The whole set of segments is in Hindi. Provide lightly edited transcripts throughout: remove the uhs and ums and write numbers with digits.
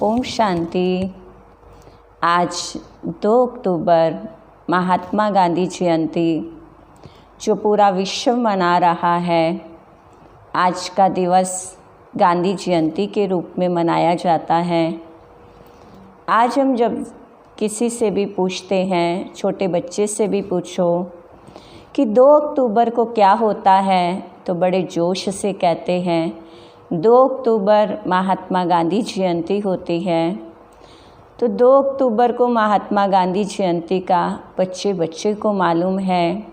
ओम शांति। आज 2 अक्टूबर महात्मा गांधी जयंती जो पूरा विश्व मना रहा है। आज का दिवस गांधी जयंती के रूप में मनाया जाता है। आज हम जब किसी से भी पूछते हैं, छोटे बच्चे से भी पूछो कि 2 अक्टूबर को क्या होता है, तो बड़े जोश से कहते हैं 2 अक्टूबर महात्मा गांधी जयंती होती है। तो 2 अक्टूबर को महात्मा गांधी जयंती का बच्चे बच्चे को मालूम है।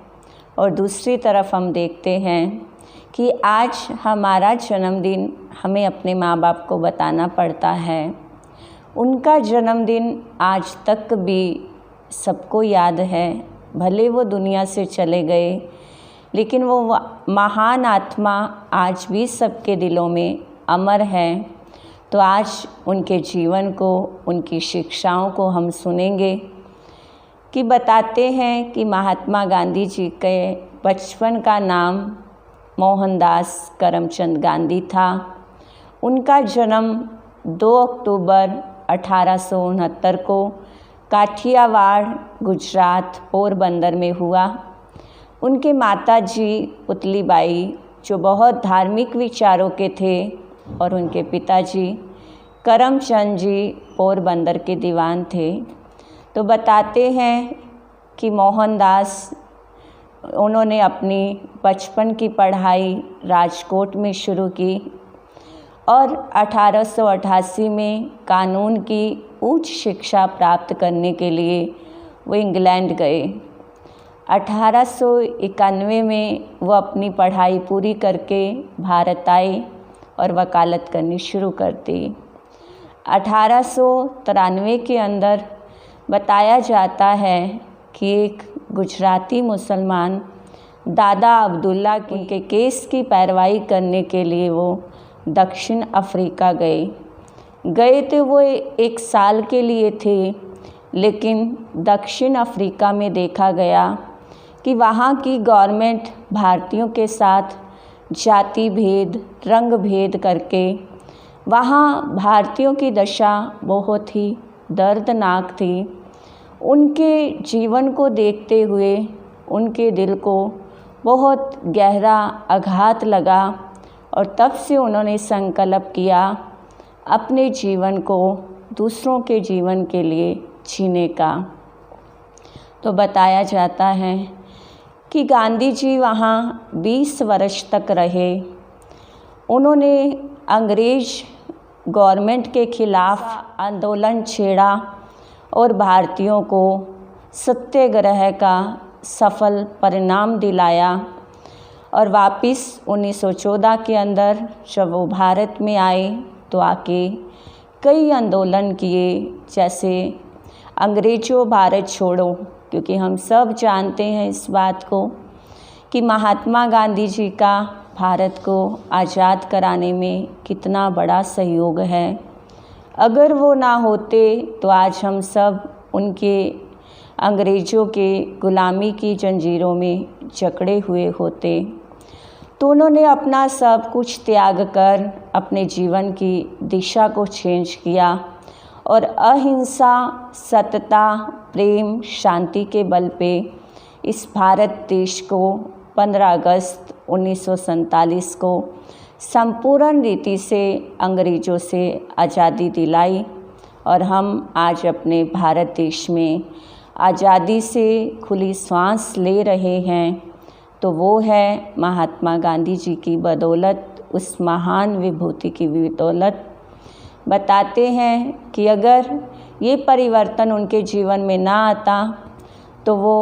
और दूसरी तरफ हम देखते हैं कि आज हमारा जन्मदिन हमें अपने माँ बाप को बताना पड़ता है। उनका जन्मदिन आज तक भी सबको याद है। भले वो दुनिया से चले गए, लेकिन वो महान आत्मा आज भी सबके दिलों में अमर है। तो आज उनके जीवन को, उनकी शिक्षाओं को हम सुनेंगे कि बताते हैं कि महात्मा गांधी जी के बचपन का नाम मोहनदास करमचंद गांधी था। उनका जन्म 2 अक्टूबर 1869 को काठियावाड़, गुजरात, पोरबंदर में हुआ। उनके माताजी पुतलीबाई जो बहुत धार्मिक विचारों के थे, और उनके पिताजी करमचंद जी पोरबंदर के दीवान थे। तो बताते हैं कि मोहनदास, उन्होंने अपनी बचपन की पढ़ाई राजकोट में शुरू की और 1888 में कानून की उच्च शिक्षा प्राप्त करने के लिए वो इंग्लैंड गए। 1891 में वो अपनी पढ़ाई पूरी करके भारत आए और वकालत करनी शुरू कर दी। 1893 के अंदर बताया जाता है कि एक गुजराती मुसलमान दादा अब्दुल्ला के केस की पैरवाई करने के लिए वो दक्षिण अफ्रीका गए थे। वो 1 साल के लिए थे, लेकिन दक्षिण अफ्रीका में देखा गया कि वहाँ की गवर्नमेंट भारतीयों के साथ जाति भेद, रंग भेद करके वहाँ भारतीयों की दशा बहुत ही दर्दनाक थी। उनके जीवन को देखते हुए उनके दिल को बहुत गहरा आघात लगा और तब से उन्होंने संकल्प किया अपने जीवन को दूसरों के जीवन के लिए जीने का। तो बताया जाता है कि गांधी जी वहाँ 20 वर्ष तक रहे। उन्होंने अंग्रेज गवर्नमेंट के खिलाफ आंदोलन छेड़ा और भारतीयों को सत्याग्रह का सफल परिणाम दिलाया। और वापस 1914 के अंदर जब वो भारत में आए तो आके कई आंदोलन किए, जैसे अंग्रेज़ों भारत छोड़ो, क्योंकि हम सब जानते हैं इस बात को कि महात्मा गांधी जी का भारत को आज़ाद कराने में कितना बड़ा सहयोग है। अगर वो ना होते तो आज हम सब उनके अंग्रेज़ों के गुलामी की जंजीरों में जकड़े हुए होते। तो उन्होंने अपना सब कुछ त्याग कर अपने जीवन की दिशा को चेंज किया और अहिंसा, सत्यता, प्रेम, शांति के बल पे इस भारत देश को 15 अगस्त 1947 को संपूर्ण रीति से अंग्रेज़ों से आज़ादी दिलाई। और हम आज अपने भारत देश में आज़ादी से खुली सांस ले रहे हैं। तो वो है महात्मा गांधी जी की बदौलत, उस महान विभूति की बदौलत। बताते हैं कि अगर ये परिवर्तन उनके जीवन में ना आता तो वो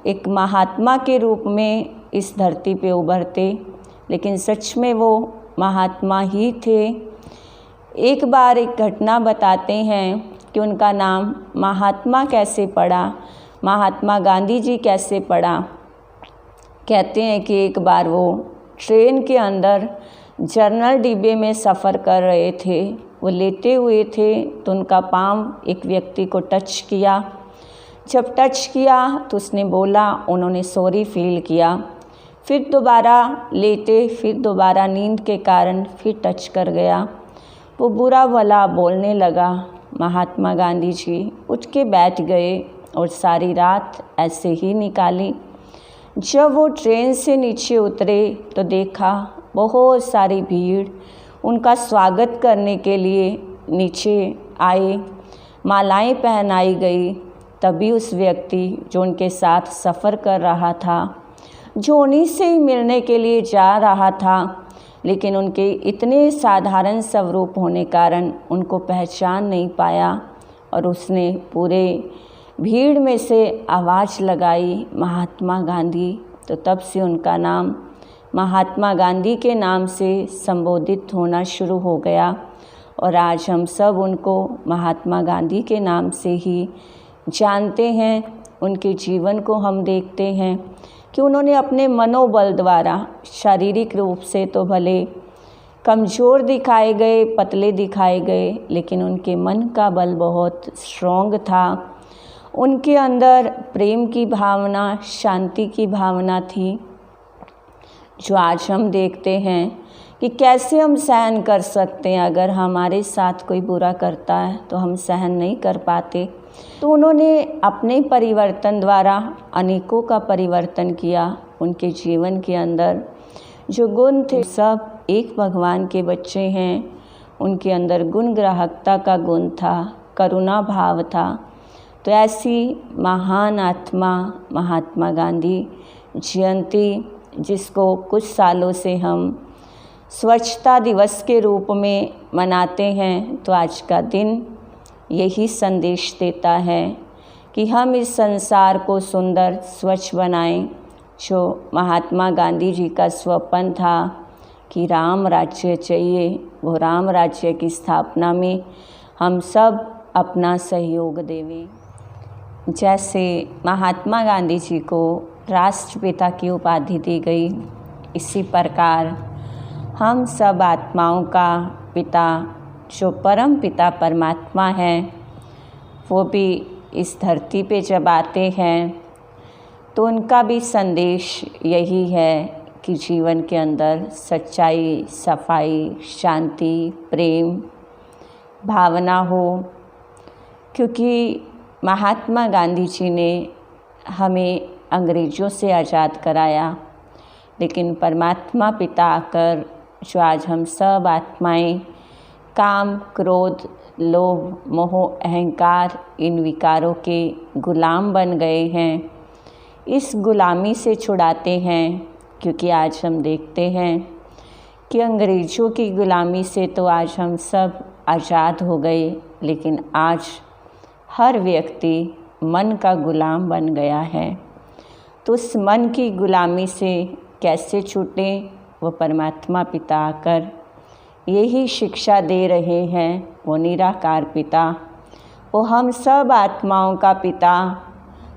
एक महात्मा के रूप में इस धरती पे उभरते, लेकिन सच में वो महात्मा ही थे। एक बार एक घटना बताते हैं कि उनका नाम महात्मा कैसे पड़ा, महात्मा गांधी जी कैसे पड़ा। कहते हैं कि एक बार वो ट्रेन के अंदर जनरल डिब्बे में सफ़र कर रहे थे। वो लेटे हुए थे तो उनका पाँव एक व्यक्ति को टच किया। जब टच किया तो उसने बोला, उन्होंने सॉरी फील किया। फिर दोबारा लेटे, फिर दोबारा नींद के कारण फिर टच कर गया। वो बुरा भला बोलने लगा महात्मा गांधी जी उठ के बैठ गए और सारी रात ऐसे ही निकाली। जब वो ट्रेन से नीचे उतरे तो देखा बहुत सारी भीड़ उनका स्वागत करने के लिए नीचे आए, मालाएं पहनाई गई। तभी उस व्यक्ति जो उनके साथ सफ़र कर रहा था, जो उन्हीं से ही मिलने के लिए जा रहा था, लेकिन उनके इतने साधारण स्वरूप होने कारण उनको पहचान नहीं पाया और उसने पूरे भीड़ में से आवाज़ लगाई, महात्मा गांधी। तो तब से उनका नाम महात्मा गांधी के नाम से संबोधित होना शुरू हो गया और आज हम सब उनको महात्मा गांधी के नाम से ही जानते हैं। उनके जीवन को हम देखते हैं कि उन्होंने अपने मनोबल द्वारा शारीरिक रूप से तो भले कमज़ोर दिखाए गए, पतले दिखाए गए, लेकिन उनके मन का बल बहुत स्ट्रॉन्ग था। उनके अंदर प्रेम की भावना, शांति की भावना थी, जो आज हम देखते हैं कि कैसे हम सहन कर सकते हैं। अगर हमारे साथ कोई बुरा करता है तो हम सहन नहीं कर पाते। तो उन्होंने अपने परिवर्तन द्वारा अनेकों का परिवर्तन किया। उनके जीवन के अंदर जो गुण थे, सब एक भगवान के बच्चे हैं। उनके अंदर गुण ग्राहकता का गुण था, करुणा भाव था। तो ऐसी महान आत्मा महात्मा गांधी जयंती, जिसको कुछ सालों से हम स्वच्छता दिवस के रूप में मनाते हैं, तो आज का दिन यही संदेश देता है कि हम इस संसार को सुंदर स्वच्छ बनाएं। जो महात्मा गांधी जी का स्वप्न था कि राम राज्य चाहिए, वो राम राज्य की स्थापना में हम सब अपना सहयोग देवें। जैसे महात्मा गांधी जी को राष्ट्रपिता की उपाधि दी गई, इसी प्रकार हम सब आत्माओं का पिता जो परम पिता परमात्मा हैं, वो भी इस धरती पे जब आते हैं तो उनका भी संदेश यही है कि जीवन के अंदर सच्चाई, सफाई, शांति, प्रेम भावना हो। क्योंकि महात्मा गांधी जी ने हमें अंग्रेज़ों से आज़ाद कराया, लेकिन परमात्मा पिता आकर जो आज हम सब आत्माएं काम, क्रोध, लोभ, मोह, अहंकार, इन विकारों के गुलाम बन गए हैं, इस गुलामी से छुड़ाते हैं। क्योंकि आज हम देखते हैं कि अंग्रेज़ों की गुलामी से तो आज हम सब आज़ाद हो गए, लेकिन आज हर व्यक्ति मन का गुलाम बन गया है। तो उस मन की गुलामी से कैसे छूटे, वो परमात्मा पिता आकर यही शिक्षा दे रहे हैं। वो निराकार पिता, वो हम सब आत्माओं का पिता,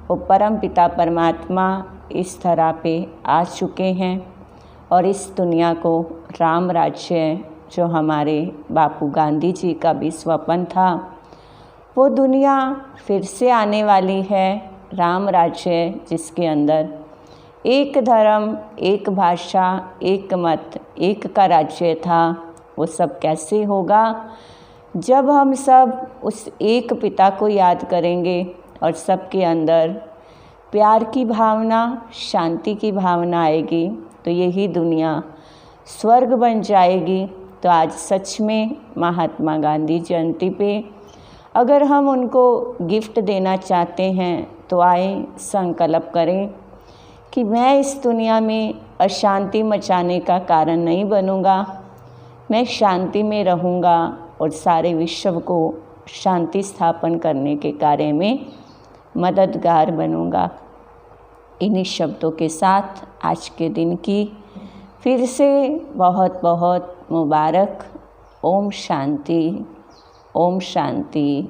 वो परम पिता परमात्मा इस धरा पे आ चुके हैं और इस दुनिया को राम राज्य, जो हमारे बापू गांधी जी का भी स्वप्न था, वो दुनिया फिर से आने वाली है। राम राज्य जिसके अंदर एक धर्म, एक भाषा, एक मत, एक का राज्य था, वो सब कैसे होगा जब हम सब उस एक पिता को याद करेंगे और सबके अंदर प्यार की भावना, शांति की भावना आएगी, तो यही दुनिया स्वर्ग बन जाएगी। तो आज सच में महात्मा गांधी जयंती पे अगर हम उनको गिफ्ट देना चाहते हैं तो आए संकल्प करें कि मैं इस दुनिया में अशांति मचाने का कारण नहीं बनूंगा, मैं शांति में रहूंगा और सारे विश्व को शांति स्थापन करने के कार्य में मददगार बनूंगा। इन्हीं शब्दों के साथ आज के दिन की फिर से बहुत बहुत मुबारक। ओम शांति, ओम शांति।